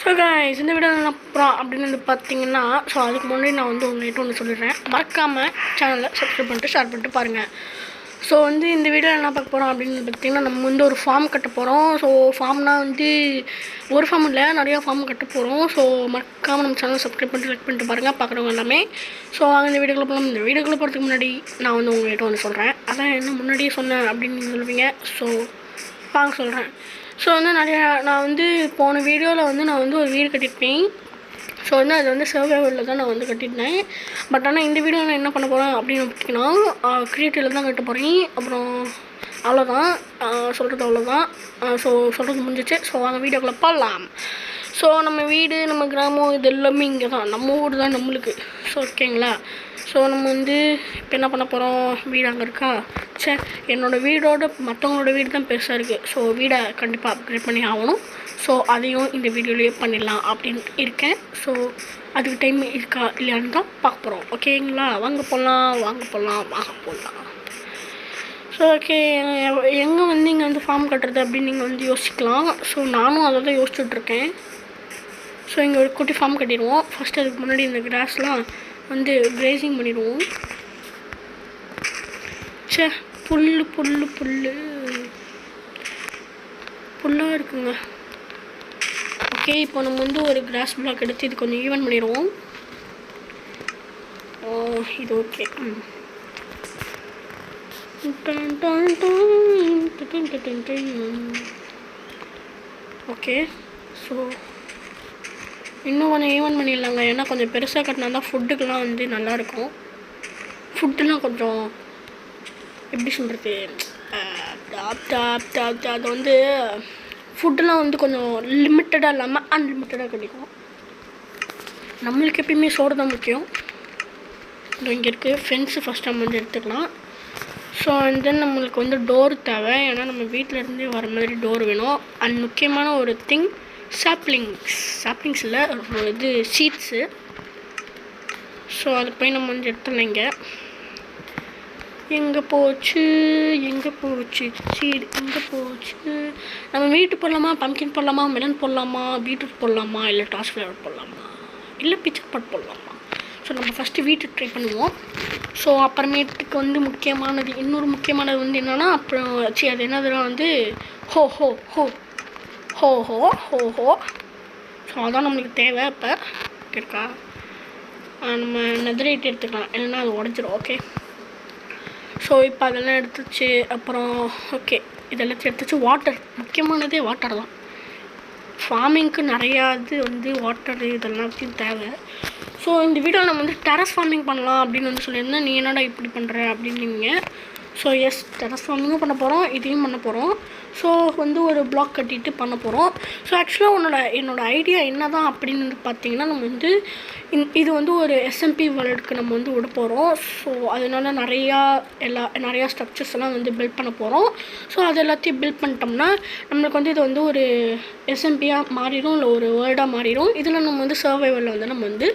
So guys இந்த video என்ன அப்புறம் அப்படின்னு வந்து பார்த்தீங்கன்னா, ஸோ அதுக்கு முன்னாடி நான் வந்து உங்கள்கிட்ட ஒன்று சொல்லிடுறேன். மறக்காமல் சேனலை சப்ஸ்கிரைப் பண்ணிட்டு ஷேர் பண்ணிட்டு பாருங்கள். ஸோ வந்து இந்த வீடியோ என்ன பார்க்க போகிறோம் அப்படின்னு பார்த்தீங்கன்னா, நம்ம வந்து ஒரு ஃபார்ம் கட்ட போகிறோம். ஸோ ஃபார்ம்னால் வந்து ஒரு ஃபார்ம் இல்லை, நிறையா ஃபார்ம் கட்ட போகிறோம். ஸோ மறக்காமல் நம்ம சேனலை சப்ஸ்கிரைப் பண்ணிட்டு லைக் பண்ணிட்டு பாருங்கள் பார்க்குறவங்க எல்லாமே. ஸோ இந்த வீடியோக்குள்ளே போகலாம். இந்த வீடியோக்குள்ளே போகிறதுக்கு முன்னாடி நான் வந்து உங்கள்கிட்ட ஒன்று சொல்கிறேன். அதான் என்ன முன்னாடியே சொன்னேன் அப்படின்னு நீங்கள் சொல்லுவீங்க. ஸோ வாங்க சொல்கிறேன். ஸோ வந்து நான் வந்து போன வீடியோவில் வந்து நான் வந்து ஒரு வீடு கட்டியிருப்பேன். ஸோ வந்து அது வந்து சர்வைவலில் தான் நான் வந்து கட்டியிருந்தேன். பட் ஆனால் இந்த வீடியோவில் நான் என்ன பண்ண போகிறேன் அப்படின்னு பார்த்தீங்கன்னா, கிரியேட்டிவில் தான் கட்ட போகிறேன். அப்புறம் அவ்வளோதான், சொல்கிறது அவ்வளோதான். ஸோ சொல்கிறது முடிஞ்சிச்சு. ஸோ அந்த வீடியோக்குள்ளே போகலாம். ஸோ நம்ம வீடு, நம்ம கிராமம், இது எல்லாமே இங்கே தான், நம்ம ஊர் தான் நம்மளுக்கு. ஸோ ஓகேங்களா. ஸோ நம்ம வந்து இப்போ என்ன பண்ண போகிறோம், வீடு அங்கே இருக்கா. சரி, என்னோடய வீடோட மற்றவங்களோட வீடு தான் பெருசாக இருக்குது. ஸோ வீடை கண்டிப்பாக அப்கிரேட் பண்ணி ஆகணும். ஸோ அதையும் இந்த வீடியோலேயே பண்ணிடலாம் அப்படின்னு இருக்கேன். ஸோ அதுக்கு டைம் இருக்கா இல்லையான்னு தான் பார்க்க போகிறோம். ஓகேங்களா. வாங்க போகலாம். ஸோ ஓகே, எங்கே வந்து இங்கே வந்து ஃபார்ம் கட்டுறது அப்படின்னு நீங்கள் வந்து யோசிக்கலாம். ஸோ நானும் அதை தான் யோசிச்சுட்ருக்கேன். ஸோ இங்கே ஒரு குட்டி ஃபார்ம் கட்டிடுவோம். ஃபஸ்ட்டு அதுக்கு முன்னாடி இந்த கிராஸ்லாம் வந்து கிரேசிங் பண்ணிடுவோம். புல்லாக இருக்குங்க. ஓகே, இப்போ நம்ம வந்து ஒரு கிராஸ் பிளாக் எடுத்து இது கொஞ்சம் ஈவன் பண்ணிடுவோம். இது ஓகே. ஓகே, ஸோ இன்னும் கொஞ்சம் ஈவன் பண்ணிடலாங்க. ஏன்னா கொஞ்சம் பெருசாக கட்டினா தான் ஃபுட்டுக்கெலாம் வந்து நல்லாயிருக்கும். ஃபுட்டுலாம் கொஞ்சம் எப்படி சொல்கிறது, அது வந்து ஃபுட்டுலாம் வந்து கொஞ்சம் லிமிட்டடாக இல்லாமல் அன்லிமிட்டடாக கிடைக்கும். நம்மளுக்கு எப்பயுமே சோறு தான் முக்கியம். இங்கே இருக்குது ஃபென்ஸு. ஃபஸ்ட் நம்ம வந்து எடுத்துக்கலாம். ஸோ அண்ட் தென் நம்மளுக்கு வந்து டோர் தேவை. ஏன்னா நம்ம வீட்டிலேருந்து வர மாதிரி டோர் வேணும். அண்ட் முக்கியமான ஒரு திங் சாப்ளிங்ஸ் இல்லை, இது சீட்ஸு. ஸோ அது போய் நம்ம வந்து எடுத்துடலாம். எங்கே போச்சு சீடு எங்கே போச்சு. நம்ம வீட்டு போடலாமா, பம்கின் போடலாமா, மெலன் போடலாமா, பீட்ரூட் போடலாமா, இல்லை டாஸ் ஃப்ளவர் போடலாமா, இல்லை பிச்சர் பாட் போடலாமா. ஸோ நம்ம ஃபஸ்ட்டு வீட்டு ட்ரை பண்ணுவோம். ஸோ அப்புறமேட்டுக்கு வந்து இன்னொரு முக்கியமானது வந்து என்னென்னா, அப்புறம் அது என்னதுன்னா வந்து ஹோ. ஸோ அதான் நம்மளுக்கு தேவை. இப்போ இருக்கா, நம்ம நெதரைட் எடுத்துக்கலாம், இல்லைன்னா அது உடஞ்சிரும். ஓகே, ஸோ இப்போ அதெல்லாம் எடுத்துச்சு. அப்புறம் ஓகே, இதெல்லாத்தையும் எடுத்துச்சு. வாட்டர், முக்கியமானதே வாட்டர் தான். ஃபார்மிங்க்கு நிறையா இது வந்து வாட்டரு இதெல்லாத்தையும் தேவை. ஸோ இந்த வீடியோவில் நம்ம வந்து டெரஸ் ஃபார்மிங் பண்ணலாம் அப்படின்னு வந்து சொல்லியிருந்தேன். நீ என்னடா இப்படி பண்ணுற அப்படின்னீங்க. ஸோ எஸ், டெரஸ் ஃபார்மிங்கும் பண்ண போகிறோம், இதையும் பண்ண போகிறோம். ஸோ வந்து ஒரு பிளாக் கட்டிட்டு பண்ண போகிறோம். ஸோ ஆக்சுவலாக என்னோடய ஐடியா என்ன தான் அப்படின்னு வந்து பார்த்தீங்கன்னா, நம்ம வந்து இது வந்து ஒரு SMP வேர்ல்டுக்கு நம்ம வந்து விட போகிறோம். ஸோ அதனால நிறையா ஸ்ட்ரக்சர்ஸ் எல்லாம் வந்து பில்ட் பண்ண போகிறோம். ஸோ அது எல்லாத்தையும் பில்ட் பண்ணிட்டோம்னா நம்மளுக்கு வந்து இது வந்து ஒரு SMPயாக மாறிடும், இல்லை ஒரு வேர்ல்டாக மாறிடும். இதில் நம்ம வந்து சர்வைவலில் வந்து நம்ம வந்து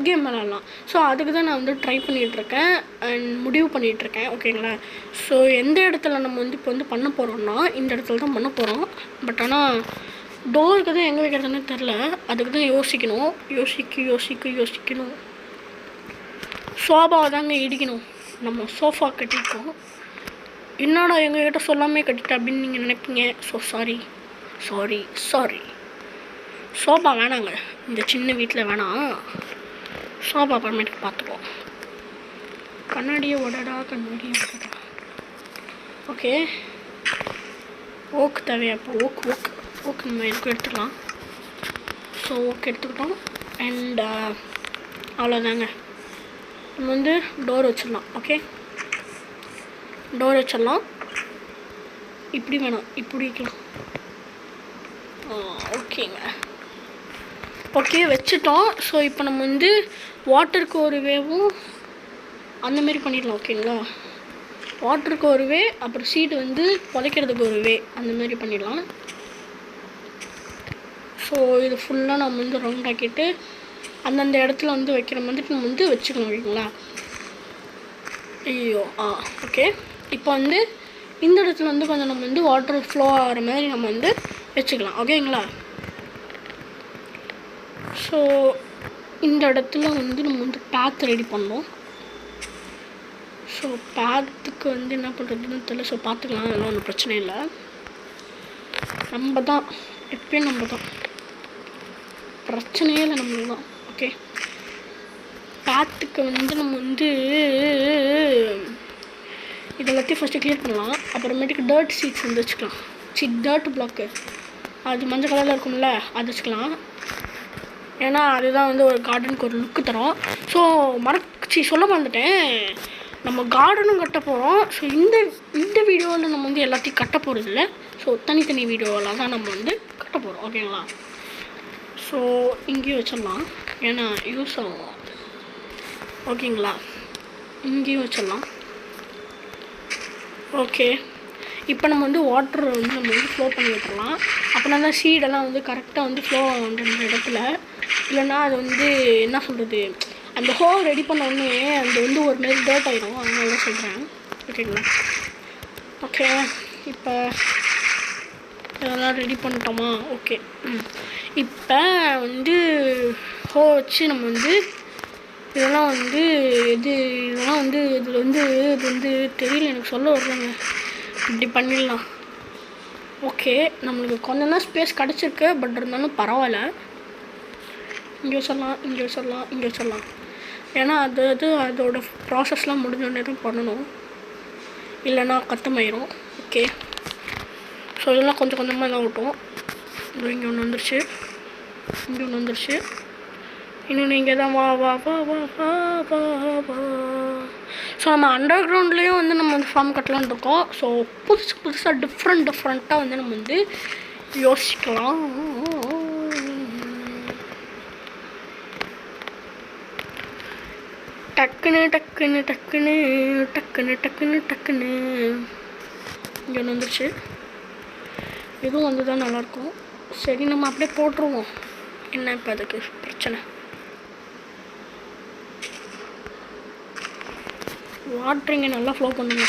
கேம் விளாட்லாம். ஸோ அதுக்கு தான் நான் வந்து ட்ரை பண்ணிகிட்ருக்கேன் அண்ட் முடிவு பண்ணிகிட்ருக்கேன். ஓகேங்களா. ஸோ எந்த இடத்துல நம்ம வந்து இப்போ வந்து பண்ண போகிறோம்னா, இந்த இடத்துல தான் பண்ண போகிறோம். பட் ஆனால் டோருக்கு தான் எங்கே வைக்கிறதுன்னு தெரில. அதுக்கு தான் யோசிக்கணும். சோஃபாவை தாங்க இடிக்கணும். நம்ம சோஃபா கட்டியிருக்கோம். என்னடா எங்ககிட்ட சொல்லாமே கட்டிட்டேன் அப்படின்னு நீங்கள் நினைப்பீங்க. So sorry. சோஃபா வேணாங்க, இந்த சின்ன வீட்டில் வேணாம். சோஃபா அப்புறமேட்டுக்கு பார்த்துப்போம். கண்ணாடியை உடடா. ஓகே, ஓக் தேவையா? இப்போ ஓக் நம்ம எதுக்கும் எடுத்துக்கலாம். ஸோ ஓக் எடுத்துக்கிட்டோம். அண்ட் அவ்வளோதாங்க. நம்ம வந்து டோர் வச்சிடலாம். ஓகே, டோர் வச்சிடலாம். இப்படி வேணாம், இப்படி வைக்கலாம். ஓகேங்க. ஓகே, வச்சுட்டோம். ஸோ இப்போ நம்ம வந்து வாட்டருக்கு ஒரு வேவும் அந்தமாரி பண்ணிடலாம். ஓகேங்களா. வாட்டருக்கு ஒரு வே, அப்புறம் சீடு வந்து புதைக்கிறதுக்கு ஒரு வே, அந்தமாரி பண்ணிடலாம். ஸோ இது ஃபுல்லாக நம்ம வந்து ரவுண்ட் ஆக்கிட்டு அந்தந்த இடத்துல வந்து வைக்கிற வந்துட்டு நம்ம வந்து வச்சுக்கணும். ஓகேங்களா. ஓகே, இப்போ வந்து இந்த இடத்துல வந்து கொஞ்சம் நம்ம வந்து வாட்டர் ஃப்ளோ ஆகிற மாதிரி நம்ம வந்து வச்சுக்கலாம். ஓகேங்களா. ஸோ இந்த இடத்துல வந்து நம்ம வந்து பேத் ரெடி பண்ணோம். ஸோ பேத்துக்கு வந்து என்ன பண்ணுறதுன்னு தெரியல. ஸோ பார்த்துக்கலாம், அதெல்லாம் ஒன்றும் பிரச்சனை இல்லை. நம்ம தான் எப்பயும் நம்ம தான், பிரச்சனையே இல்லை, நம்மளுக்கு தான். ஓகே, பேத்துக்கு வந்து நம்ம வந்து இதெல்லாத்தையும் ஃபஸ்ட்டு க்ளியர் பண்ணலாம். அப்புறமேட்டுக்கு டர்ட் சீட்ஸ் வந்து வச்சுக்கலாம். டர்ட் பிளாக்கு அது மஞ்சள் கலரில் இருக்கும்ல, அது வச்சுக்கலாம். ஏன்னா அதுதான் வந்து ஒரு கார்டனுக்கு ஒரு லுக்கு தரும். ஸோ சொல்ல மறந்துட்டேன், நம்ம கார்டனும் கட்ட போகிறோம். ஸோ இந்த வீடியோவில் நம்ம வந்து எல்லாத்தையும் கட்ட போகிறது இல்லை. ஸோ தனித்தனி வீடியோவில் தான் நம்ம வந்து கட்ட போகிறோம். ஓகேங்களா? ஸோ இங்கேயும் வச்சிடலாம், ஏன்னா யூஸ் ஆகும். ஓகேங்களா? இங்கேயும் வச்சிடலாம். ஓகே, இப்போ நம்ம வந்து வாட்டர் வந்து நம்ம வந்து ஃப்ளோ பண்ணி விட்டுறலாம். அப்படின்னா தான் சீடெல்லாம் வந்து கரெக்டாக வந்து ஃப்ளோ ஆகுன்ற இடத்துல. இல்லைன்னா அது வந்து என்ன சொல்கிறது, அந்த ஹோல் ரெடி பண்ண உடனே அது வந்து ஒரு மாதிரி டர்ட் ஆகிடும். அதனால தான் சொல்கிறேன். ஓகேங்களா? ஓகே, இப்போ இதெல்லாம் ரெடி பண்ணிட்டோமா? ஓகே, இப்போ வந்து ஹோ வச்சு நம்ம வந்து இதெல்லாம் வந்து இதெல்லாம் வந்து இது வந்து தெரியல, எனக்கு சொல்ல வரலங்க. இப்படி பண்ணிடலாம். ஓகே, நம்மளுக்கு கொஞ்சம் தான் ஸ்பேஸ் கிடச்சிருக்கு, பட் இருந்தாலும் பரவாயில்ல. இங்கே வச்சிடலாம். ஏன்னா அதோட ப்ராசஸ்லாம் முடிஞ்சோடனே தான் பண்ணணும், இல்லைன்னா கத்தமாயிரும். ஓகே, ஸோ இதெல்லாம் கொஞ்சம் கொஞ்சமாக தான் விட்டோம். இங்கே ஒன்று வந்துருச்சு, இன்னொன்று இங்கே தான். வா. ஸோ நம்ம அண்டர் கிரவுண்ட்லேயும் வந்து நம்ம வந்து ஃபார்ம் கட்டலான்னு இருக்கோம். ஸோ புதுசாக டிஃப்ரெண்ட்டாக வந்து நம்ம வந்து யோசிக்கலாம். டக்குன்னு இங்கே ஒன்று வந்துருச்சு. இதுவும் வந்து தான் நல்லாயிருக்கும். சரி, நம்ம அப்படியே போட்டுருவோம். என்ன இப்போ அதுக்கு பிரச்சனை? வாட்டர் இங்கே நல்லா ஃப்ளோ பண்ணுங்க.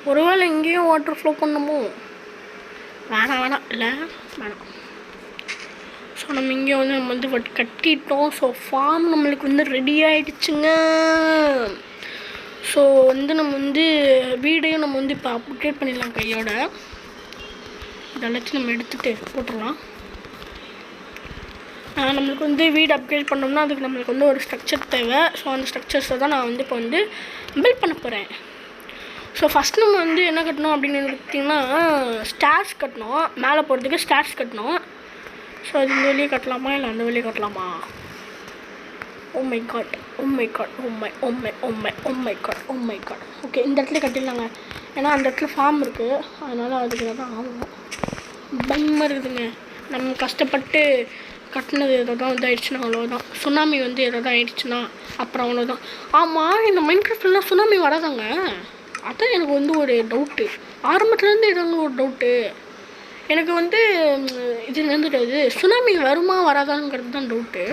ஒருவேளை இங்கேயும் வாட்டர் ஃப்ளோ பண்ணணுமோ? வேணாம். ஸோ நம்ம இங்கே வந்து நம்ம வந்து கட்டிட்டோம். ஸோ ஃபார்ம் நம்மளுக்கு வந்து ரெடி ஆகிடுச்சுங்க. ஸோ வந்து நம்ம வந்து வீடையும் நம்ம வந்து இப்போ அப்டேட் பண்ணிடலாம் கையோட. இதெல்லாத்தையும் நம்ம எடுத்துகிட்டு போட்டுடலாம். நம்மளுக்கு வந்து வீடு அப்கிரேட் பண்ணோம்னா அதுக்கு நம்மளுக்கு வந்து ஒரு ஸ்ட்ரக்சர் தேவை. ஸோ அந்த ஸ்ட்ரக்சர்ஸை தான் நான் வந்து இப்போ வந்து பில்ட் பண்ண போகிறேன். ஸோ ஃபஸ்ட் நம்ம வந்து என்ன கட்டணும் அப்படின்னு பார்த்திங்கன்னா, ஸ்டார்ஸ் கட்டணும். மேலே போகிறதுக்கு ஸ்டார்ஸ் கட்டணும். ஸோ அது இந்த வழியே கட்டலாமா இல்லை அந்த வழியே கட்டலாமா? Oh my God. ஓகே, இந்த இடத்துல கட்டிடலாங்க. ஏன்னா அந்த இடத்துல ஃபார்ம் இருக்குது, அதனால் அதுக்கு தான் ஆகும். பயமாக இருக்குதுங்க. நம்ம கஷ்டப்பட்டு கட்டினது எதாவது இதாகிடுச்சுன்னா அவ்வளோதான். சுனாமி வந்து எதாவது ஆகிடுச்சுன்னா அப்புறம் அவ்வளோதான். ஆமாம், இந்த மைன்கிராஃப்ட்லாம் சுனாமி வராதாங்க? அதான் எனக்கு வந்து ஒரு டவுட்டு. ஆரம்பத்துலேருந்து எதாங்க ஒரு டவுட்டு எனக்கு வந்து. இது வந்துடுது, சுனாமி வருமா வராதாங்கிறது தான் டவுட்டு.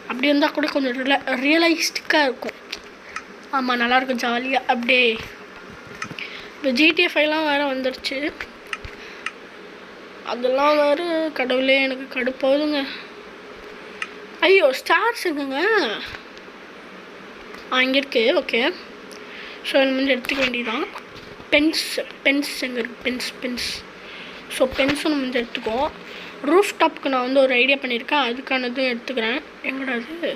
அப்படி இருந்தால் கூட கொஞ்சம் ரியலிஸ்டிக்காக இருக்கும். ஆமாம், நல்லாயிருக்கும், ஜாலியாக. அப்படியே இப்போ GTA5 வேறு வந்துடுச்சு. அதெல்லாம் வேறு கடவுளே, எனக்கு கடுப்பாகுதுங்க. ஐயோ, ஸ்டார்ஸ் இருக்குங்க. இங்கே இருக்குது. ஓகே, ஸோ நம்ம வந்து எடுத்துக்க வேண்டியதான். பென்ஸ் எங்கே இருக்குது? பென்ஸ். ஸோ பென்ஸும் நம்ம வந்து எடுத்துக்குவோம். ரூஃப் டாப்புக்கு நான் வந்து ஒரு ஐடியா பண்ணியிருக்கேன், அதுக்கானதும் எடுத்துக்கிறேன். எங்கடா அது?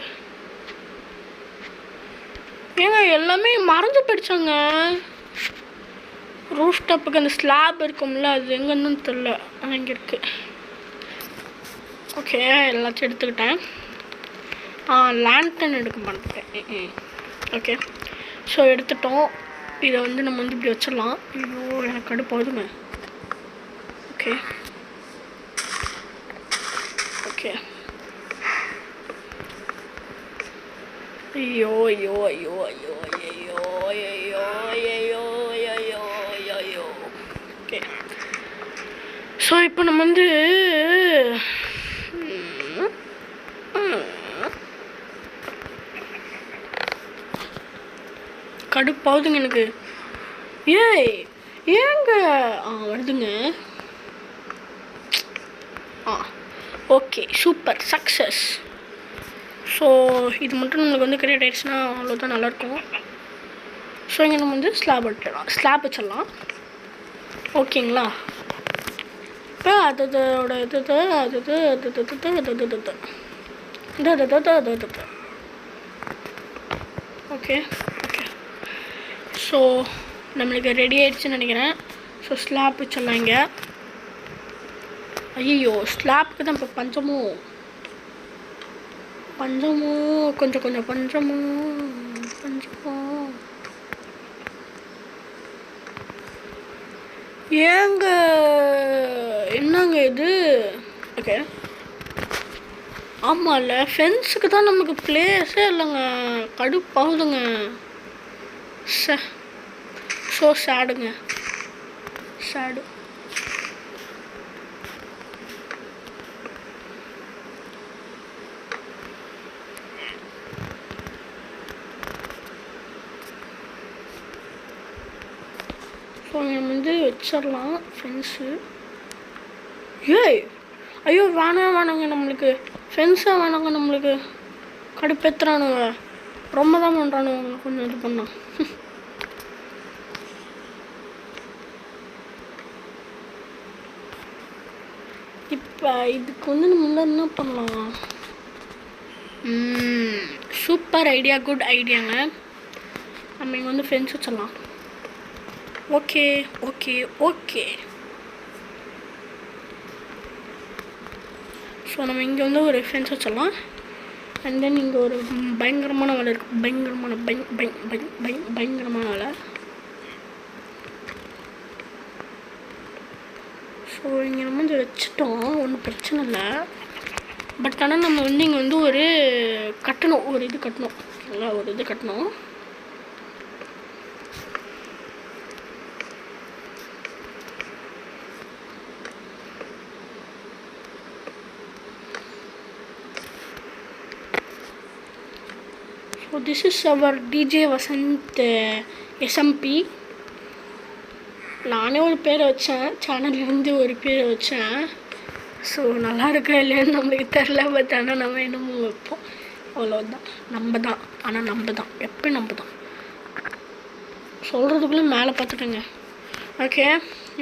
ஏங்க எல்லாமே மறைஞ்சு போயிடுச்சாங்க. ரூஃப் டாப்புக்கு அந்த ஸ்லாப் இருக்கும்ல, அது எங்கன்னு தெரில. இங்கே இருக்குது. ஓகே, எல்லாத்தையும் எடுத்துக்கிட்டேன். லேண்டன் எடுக்க மாட்டேன். ஓகே, ஸோ எடுத்துட்டோம். இதை வந்து நம்ம வந்து இப்படி வச்சிடலாம். ஐயோ, எனக்கு கடுப்பாகுதுங்க. ஓகே, ஐயோ. ஓகே, ஸோ இப்போ நம்ம வந்து கடுப்பாகுதுங்க எனக்கு. ஏய், ஏங்க வருதுங்க. Okay, super, success. ஸோ இது மட்டும் நம்மளுக்கு வந்து கிரியேட் ஆகிடுச்சுன்னா அவ்வளோதான் நல்லாயிருக்கும். ஸோ இங்கே நம்ம வந்து ஸ்லாப் வச்சிடலாம். ஓகேங்களா? இப்போ அதோட ஓகே ஓகே. ஸோ நம்மளுக்கு ரெடி ஆகிடுச்சுன்னு நினைக்கிறேன். ஸோ ஸ்லாப் வச்சிடலாம் இங்கே. ஐயோ, ஸ்லாப்புக்கு தான் இப்போ பஞ்சமோ கொஞ்சம் பஞ்சமோ. ஏங்க என்னங்க இது? ஓகே, ஆமாம்ல, ஃபென்ஸுக்கு தான் நமக்கு பிளேஸே இல்லைங்க. கடுப்பாகுதுங்க. ஸோ சேடுங்க, சேடு. ஸோ நம்ம வந்து வச்சிடலாம் ஃபென்ஸு. ஏய், ஐயோ வேணாங்க, நம்மளுக்கு ஃபென்ஸாக வேணாங்க. நம்மளுக்கு கடுப்பேற்றுறானுங்க, ரொம்ப தான் பண்ணுறானுங்க. கொஞ்சம் இது பண்ணோம். இப்போ இதுக்கு வந்து நம்ம என்ன பண்ணலாம்? சூப்பர் ஐடியா, குட் ஐடியாங்க. நம்ம இங்கே வந்து ஃபென்ஸ் வச்சிடலாம். Okay okay okay. ஸோ நம்ம இங்கே வந்து ஒரு ஃபென்ஸ் வச்சிடலாம். அண்ட் தென் இங்கே ஒரு பயங்கரமான வேலை இருக்குது. பயங்கரமான வேலை. ஸோ இங்கே நம்ம வந்து வச்சுட்டோம், ஒன்றும் பிரச்சனை இல்லை. பட் ஆனால் நம்ம வந்து இங்கே வந்து ஒரு இது கட்டணும். நல்லா ஒரு இது கட்டணும். So this is our DJ Vasant SMP. நானே ஒரு பேரை வச்சேன், சேனல்லேருந்து ஒரு பேரை வச்சேன். ஸோ நல்லா இருக்கா இல்லையான்னு நம்மளுக்கு தெரில. பட் ஆனால் நம்ம என்னமோ வைப்போம், அவ்வளோதான். நம்ம தான் எப்போ நம்ம தான் சொல்கிறதுக்குள்ளே மேலே பார்த்துட்டுங்க. ஓகே,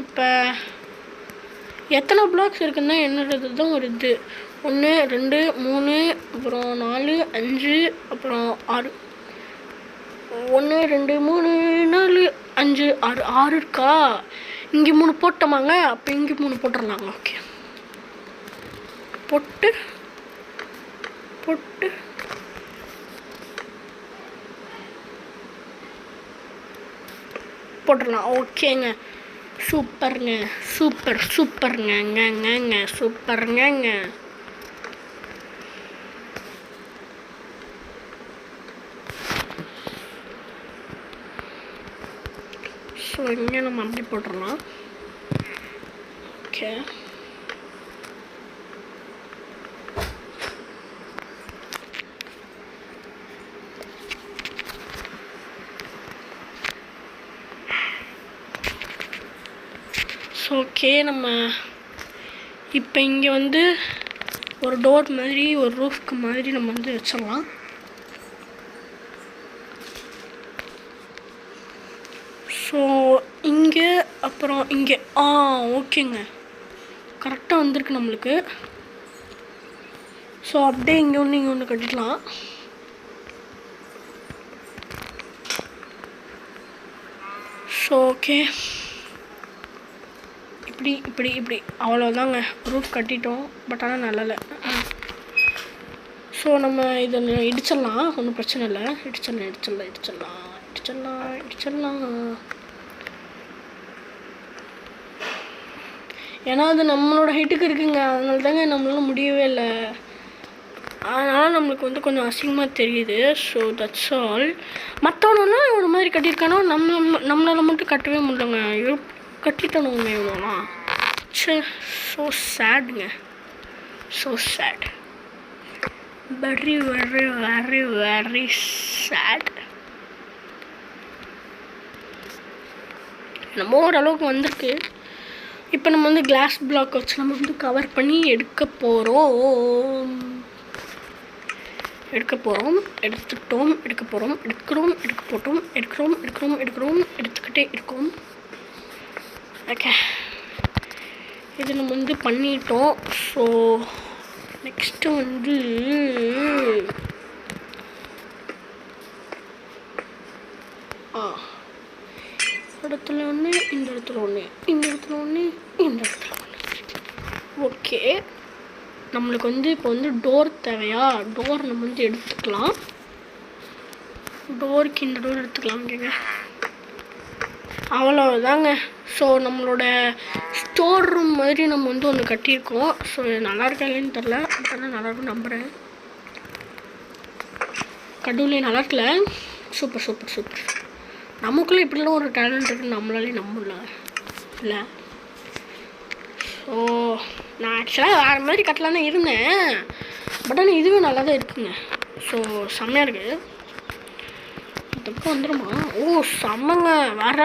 இப்போ எத்தனை பிளாக்ஸ் இருக்குன்னா என்னது தான் ஒரு இது. 1 2 3 அப்புறம் 4 5 அப்புறம் 6. 1 2 3 4 5 6 இருக்கா? இங்கே 3 போட்டோமாங்க. அப்போ இங்கே 3 போட்டுடலாங்க. ஓகே, போட்டு போட்டுடலாம். ஓகேங்க, சூப்பருங்க, சூப்பருங்க. ஸோ இங்கே நம்ம அப்படி போட்டுடலாம். Okay, okay. நம்ம இப்போ இங்கே வந்து ஒரு டோர் மாதிரி, ஒரு ரூஃப்க்கு மாதிரி நம்ம வந்து வச்சிடலாம். ஸோ இங்கே அப்புறம் இங்கே ஓகேங்க, கரெக்டாக வந்திருக்கு நம்மளுக்கு. ஸோ அப்படியே இங்கே ஒன்று கட்டிடலாம். ஸோ ஓகே, இப்படி அவ்வளோதாங்க, ரூஃப் கட்டிட்டோம். பட் ஆனால் நல்லலை. ஸோ நம்ம இதை இடிச்சிடலாம், ஒன்றும் பிரச்சனை இல்லை. இடிச்சிடலாம். ஏன்னா அது நம்மளோட ஹைட்டுக்கு இருக்குங்க, அதனால தாங்க நம்மளால முடியவே இல்லை. அதனால் நம்மளுக்கு வந்து கொஞ்சம் அசிங்கமாக தெரியுது. So that's all. மற்றவனெல்லாம் ஒரு மாதிரி கட்டியிருக்கானோ, நம்மளால் மட்டும் கட்டவே முடியலங்க. கட்டிட்டோங்க இவ்வளோனா. ஸோ சேடுங்க, ஸோ சேட், வெரி சேட். நம்ம ஓரளவுக்கு வந்திருக்கு. இப்போ நம்ம வந்து கிளாஸ் பிளாக் வச்சு நம்ம வந்து கவர் பண்ணி எடுக்க போகிறோம். எடுத்துக்கிட்டே இருக்கோம். ஓகே, இது நம்ம வந்து பண்ணிட்டோம். ஸோ நெக்ஸ்ட்டு வந்து இடத்துல ஒன்று, இந்த இடத்துல ஒன்று, இந்த இடத்துல ஒன்று, இந்த இடத்துல ஒன்று. ஓகே, நம்மளுக்கு வந்து இப்போ வந்து டோர் தேவையா? டோர் நம்ம வந்து எடுத்துக்கலாம். டோருக்கு இந்த டோர் எடுத்துக்கலாம்ங்க. அவ்வளோதாங்க. ஸோ நம்மளோட ஸ்டோர் ரூம் மாதிரி நம்ம வந்து ஒன்று கட்டியிருக்கோம். ஸோ இது நல்லா இருக்கா இல்லைன்னு தெரில, ஆனால் நல்லாயிருக்கும் நம்புகிறேன். கடவுளே, நல்லா இருக்குல்ல? சூப்பர். நமக்குள்ளே இப்படிலாம் ஒரு டேலண்ட் இருக்குன்னு நம்மளாலே நம்பல இல்லை. ஸோ நான் ஆக்சுவலாக வேறு மாதிரி கட்டலாம் தான் இருந்தேன். பட் ஆனால் இதுவே நல்லா தான் இருக்குங்க. ஸோ செம்மையாக இருக்குது. இந்த பக்கம் வந்துடுமா? ஓ செம்மங்க. வர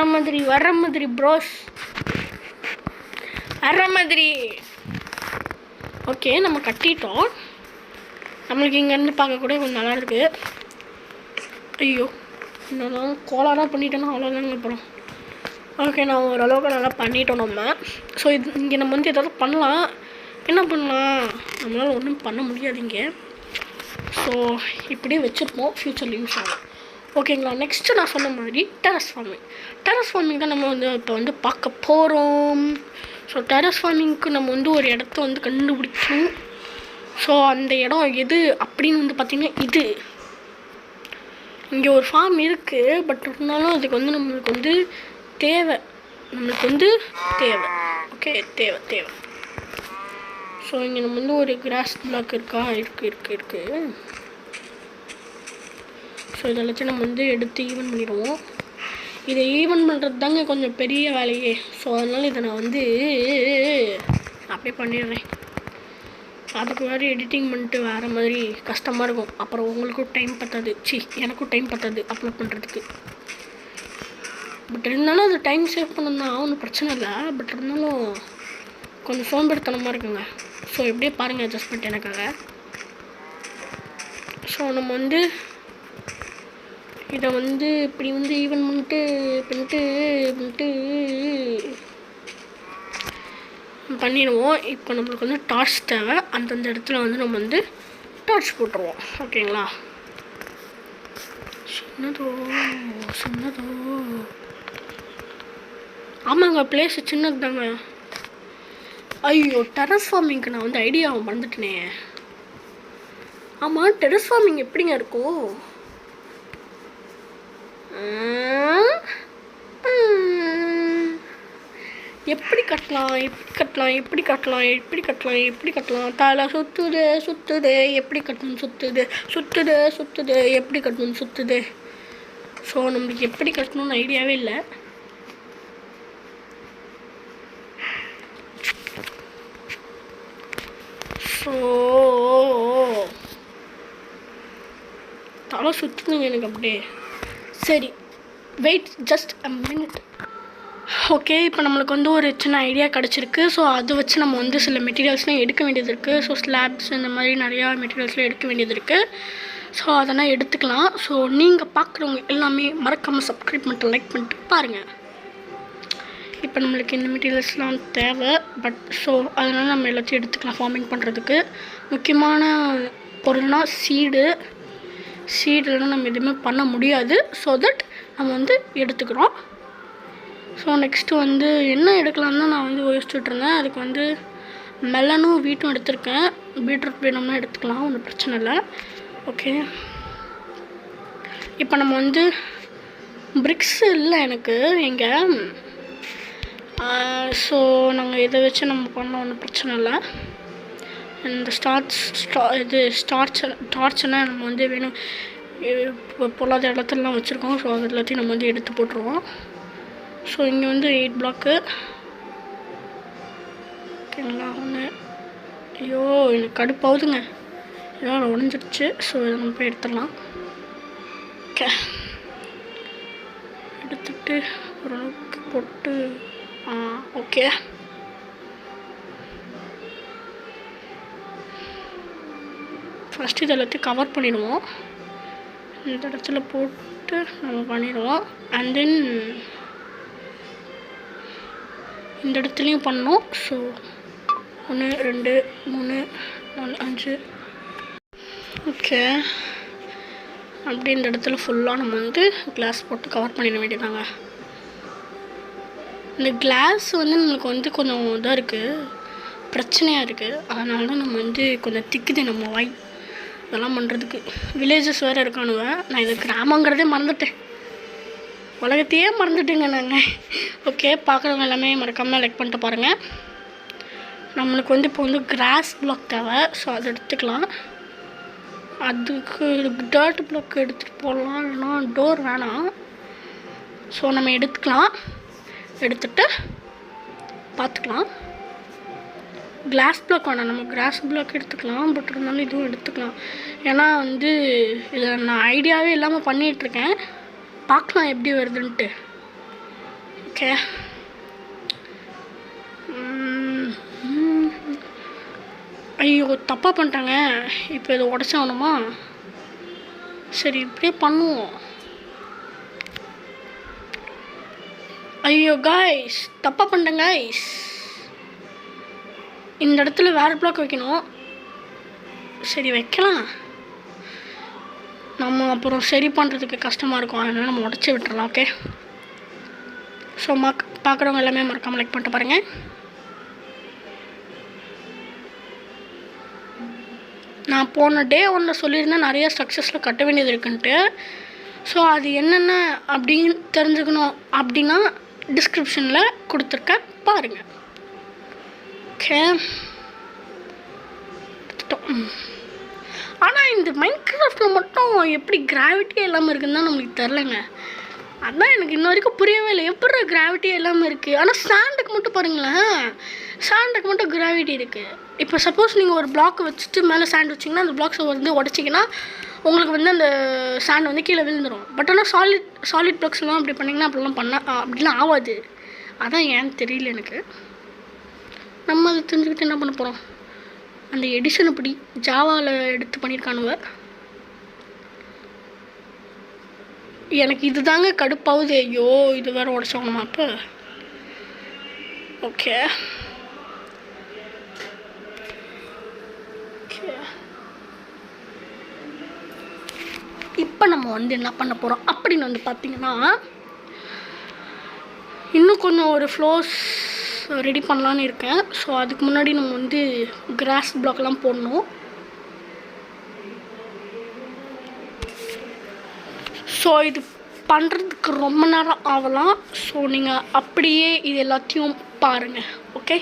மாதிரி ப்ரோஸ், வர மாதிரி. ஓகே, நம்ம கட்டிட்டோம். நம்மளுக்கு இங்கேருந்து பார்க்கக்கூட கொஞ்சம் நல்லா இருக்குது. ஐயோ, இன்னும் கோளாராக பண்ணிட்டேன்னா அவ்வளோதாங்க. அப்புறம் ஓகே, நான் ஓரளவுக்கு நல்லா பண்ணிட்டோம் நம்ம. ஸோ இது இங்கே நம்ம வந்து எதாவது பண்ணலாம். என்ன பண்ணலாம்? நம்மளால் ஒன்றும் பண்ண முடியாது இங்கே. ஸோ இப்படியே வச்சுருப்போம், ஃப்யூச்சரில் யூஸ் ஆகும். ஓகேங்களா? நெக்ஸ்ட்டு நான் சொன்ன மாதிரி டெரஸ் ஃபார்மிங் தான் நம்ம வந்து இப்போ வந்து பார்க்க போகிறோம். ஸோ டெரஸ் ஃபார்மிங்க்கு நம்ம வந்து ஒரு இடத்த வந்து கண்டுபிடிக்கணும். ஸோ அந்த இடம் எது அப்படின்னு வந்து பார்த்திங்கன்னா இது. இங்கே ஒரு ஃபார்ம் இருக்குது, பட் இருந்தாலும் அதுக்கு வந்து நம்மளுக்கு வந்து தேவை. ஓகே, தேவை. ஸோ இங்கே நம்ம வந்து ஒரு கிராஸ் பிளாக் இருக்கா? இருக்கு. ஸோ இதெல்லாச்சும் நம்ம வந்து எடுத்து ஈவன் பண்ணிடுவோம். இதை ஈவன் பண்ணுறது தாங்க கொஞ்சம் பெரிய வேலையே. ஸோ அதனால் இதை நான் வந்து அப்படியே பண்ணிடுறேன். அதுக்கு வேறு எடிட்டிங் பண்ணிட்டு வேறு மாதிரி கஷ்டமாக இருக்கும். அப்புறம் உங்களுக்கும் டைம் பத்தாது, எனக்கும் டைம் பத்தாது அப்லோட் பண்ணுறதுக்கு. பட் இருந்தாலும் அது டைம் சேவ் பண்ணணும்னா ஒன்றும் பிரச்சனை இல்லை. பட் இருந்தாலும் கொஞ்சம் சோம்பேறித்தனமாக இருக்குங்க. ஸோ எப்படியே பாருங்கள் அட்ஜஸ்ட்மெண்ட் எனக்காக. ஸோ நம்ம வந்து இதை வந்து இப்படி வந்து ஈவன் பண்ணிட்டு பண்ணிடுவோம். இப்போ நம்மளுக்கு வந்து டார்ச் தேவை. அந்தந்த இடத்துல வந்து நம்ம வந்து டார்ச் போட்டுருவோம். ஓகேங்களா? சின்னதோ ஆமாங்க, பிளேஸ் சின்னது தாங்க. ஐயோ, டெரஸ் ஃபார்மிங்க்கு நான் வந்து ஐடியாவை மறந்துட்டேனே. ஆமாம், டெரஸ் ஃபார்மிங் எப்படிங்க இருக்கும்? எப்படி கட்டலாம்? தலை சுத்துது. எப்படி கட்டணும்? சுத்துது. எப்படி கட்டணும்? சுத்துது. ஸோ நம்மளுக்கு எப்படி கட்டணும்னு ஐடியாவே இல்லை. ஸோ தலை சுற்றுதுங்க எனக்கு அப்படியே. சரி, wait just a minute. Okay, இப்போ நம்மளுக்கு வந்து ஒரு சின்ன ஐடியா கிடச்சிருக்கு. ஸோ அதை வச்சு நம்ம வந்து சில மெட்டீரியல்ஸ்லாம் எடுக்க வேண்டியது இருக்குது. ஸோ ஸ்லாப்ஸ் இந்த மாதிரி நிறையா மெட்டீரியல்ஸ்லாம் எடுக்க வேண்டியது இருக்குது. ஸோ அதெல்லாம் எடுத்துக்கலாம். ஸோ நீங்கள் பார்க்குறவங்க எல்லாமே மறக்காமல் சப்ஸ்கிரைப் பண்ணிட்டு லைக் பண்ணிட்டு பாருங்கள். இப்போ நம்மளுக்கு இந்த மெட்டீரியல்ஸ்லாம் தேவை. பட் ஸோ அதனால் நம்ம எல்லாத்தையும் எடுத்துக்கலாம் ஃபார்மிங் பண்ணுறதுக்கு. முக்கியமான பொருள்னால் சீடுலாம் நம்ம எதுவுமே பண்ண முடியாது. ஸோ தட் நம்ம வந்து எடுத்துக்கிறோம். ஸோ நெக்ஸ்ட்டு வந்து என்ன எடுக்கலான்னு தான் நான் வந்து யோசிச்சுட்ருந்தேன். அதுக்கு வந்து மெலனும் வீட்டும் எடுத்திருக்கேன். பீட்ரூட் வேணும்னா எடுத்துக்கலாம், ஒன்றும் பிரச்சனை இல்லை. ஓகே, இப்போ நம்ம வந்து பிரிக்ஸ் இல்லை எனக்கு இங்கே. ஸோ நாங்கள் இதை வச்சு நம்ம பண்ண ஒன்றும் பிரச்சனை இல்லை. இந்த டார்ச்செல்லாம் நம்ம வந்து வேணும் பொல்லாத இடத்துலலாம் வச்சுருக்கோம். ஸோ அது எல்லாத்தையும் நம்ம வந்து எடுத்து போட்டுருவோம். ஸோ இங்கே வந்து 8 பிளாக்கு. ஓகேங்களா? ஐயோ, எனக்கு கடுப்பாகுதுங்க. இதெல்லாம் உடஞ்சிடுச்சு. ஸோ இதை நம்ம போய் எடுத்துடலாம். ஓகே, எடுத்துகிட்டு ஓரளவுக்கு போட்டு ஓகே. ஃபஸ்ட்டு இது எல்லாத்தையும் கவர் பண்ணிடுவோம். இந்த இடத்துல போட்டு நம்ம பண்ணிடுவோம். அண்ட் தென் இந்த இடத்துலையும் பண்ணோம். So 1 2 3 4 5 okay. அப்படி இந்த இடத்துல ஃபுல்லாக நம்ம வந்து கிளாஸ் போட்டு கவர் பண்ணிட வேண்டியதாங்க. இந்த கிளாஸ் வந்து நம்மளுக்கு வந்து கொஞ்சம் இதாக இருக்குது, பிரச்சனையாக இருக்குது. அதனால தான் நம்ம வந்து கொஞ்சம் திக்குது நம்ம வாய் இதெல்லாம் பண்ணுறதுக்கு. வில்லேஜஸ் வேறு இருக்கானுவ. நான் இது கிராமங்கிறதே மறந்துட்டேன், உலகத்தையே மறந்துட்டேங்க நாங்கள். ஓகே, பார்க்குறவங்க எல்லாமே மறக்காமல் லைக் பண்ணிட்டு பாருங்கள். நம்மளுக்கு வந்து இப்போ வந்து கிராஸ் பிளாக் தேவை. ஸோ அதை எடுத்துக்கலாம். அதுக்கு டர்ட் பிளாக் எடுத்துகிட்டு போடலாம், இல்லைனா டோர் வேணாம். ஸோ நம்ம எடுத்துக்கலாம், எடுத்துகிட்டு பார்த்துக்கலாம். கிளாஸ் பிளாக் வேணாம், நம்ம கிராஸ் பிளாக் எடுத்துக்கலாம். பட் இருந்தாலும் இதுவும் எடுத்துக்கலாம். ஏன்னா வந்து இதை நான் ஐடியாவே இல்லாமல் பண்ணிகிட்ருக்கேன். பார்க்கலாம் எப்படி வருதுன்ட்டு. ஓகே, ஐயோ தப்பாக பண்ணிட்டாங்க. இப்போ இதை உடச்சாகணுமா? சரி இப்படியே பண்ணுவோம். ஐயோ காய்ஸ், தப்பாக பண்ணிட்டேன் காய்ஸ். இந்த இடத்துல வேறு பிளாக் வைக்கணும். சரி வைக்கலாம், நம்ம அப்புறம் சரி பண்ணுறதுக்கு கஷ்டமாக இருக்கும். அதனால் நம்ம உடச்சி விட்டுறலாம். ஓகே, ஸோ பார்க்குறவங்க எல்லாமே மறக்காமல் லைக் பண்ணிட்டு பாருங்கள். நான் போன டே 1 சொல்லியிருந்தேன் நிறைய ஸ்ட்ரக்சர்ஸில் கட்ட வேண்டியது இருக்குன்ட்டு. ஸோ அது என்னென்ன அப்படின்னு தெரிஞ்சுக்கணும் அப்படின்னா டிஸ்கிரிப்ஷனில் கொடுத்துருக்கேன், பாருங்கள். ஓகே, ஆனால் இந்த மைன்கிராஃப்டில் மட்டும் எப்படி கிராவிட்டியே இல்லாமல் இருக்குன்னு தான் நம்மளுக்கு தெரிலங்க. அதான் எனக்கு இன்ன வரைக்கும் புரியவே இல்லை, எப்படி கிராவிட்டியே இல்லாமல் இருக்குது. ஆனால் சாண்டுக்கு மட்டும் பாருங்களேன், சாண்டுக்கு மட்டும் கிராவிட்டி இருக்குது. இப்போ சப்போஸ் நீங்கள் ஒரு பிளாக் வச்சுட்டு மேலே சாண்ட் வச்சிங்கன்னா அந்த பிளாக்ஸை வந்து உடச்சிங்கன்னா உங்களுக்கு வந்து அந்த சாண்ட் வந்து கீழே விழுந்துடும். பட் ஆனால் சாலிட் பிளாக்ஸ்லாம் அப்படி பண்ணிங்கன்னா அப்படிலாம் ஆகாது. அதான் ஏன்னு தெரியல எனக்கு. நம்ம அதை தெரிஞ்சுக்கிட்டு என்ன பண்ண போகிறோம்? அந்த எடிஷன் அப்படி ஜாவாவில் எடுத்து பண்ணியிருக்கானுவ. எனக்கு இது தாங்க கடுப்பாகுது. ஐயோ இது வேறு உடச்சோங்கம்மா அப்போ. ஓகே இப்போ நம்ம வந்து என்ன பண்ண போகிறோம் அப்படின்னு வந்து பார்த்திங்கன்னா, இன்னும் கொஞ்சம் ஒரு ஃப்ளோர்ஸ் ரெடி பண்ணலான்னு இருக்கேன். ஸோ அதுக்கு முன்னாடி நம்ம வந்து கிராஸ் பிளாக்லாம் போடணும். ஸோ இது பண்ணுறதுக்கு ரொம்ப நேரம் ஆகலாம். ஸோ நீங்கள் அப்படியே இது எல்லாத்தையும் பாருங்கள். ஓகே.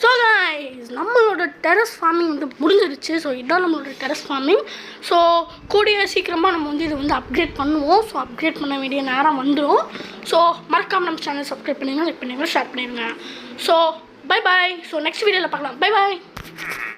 ஸோ கைஸ் நம்மளோட டெரஸ் ஃபார்மிங் வந்து முடிஞ்சிருச்சு. ஸோ இதுதான் நம்மளோட டெரஸ் ஃபார்மிங். ஸோ கூடிய சீக்கிரமாக நம்ம வந்து இதை வந்து அப்கிரேட் பண்ணுவோம். ஸோ அப்கிரேட் பண்ண வேண்டிய நேரம் வந்துடும். ஸோ மறக்காமல் நம்ம சேனல் சப்ஸ்கிரைப் பண்ணிடுங்க, லைக் பண்ணிடுங்க, ஷேர் பண்ணிடுங்க. So bye bye. So next வீடியோவில் பார்க்கலாம். Bye bye.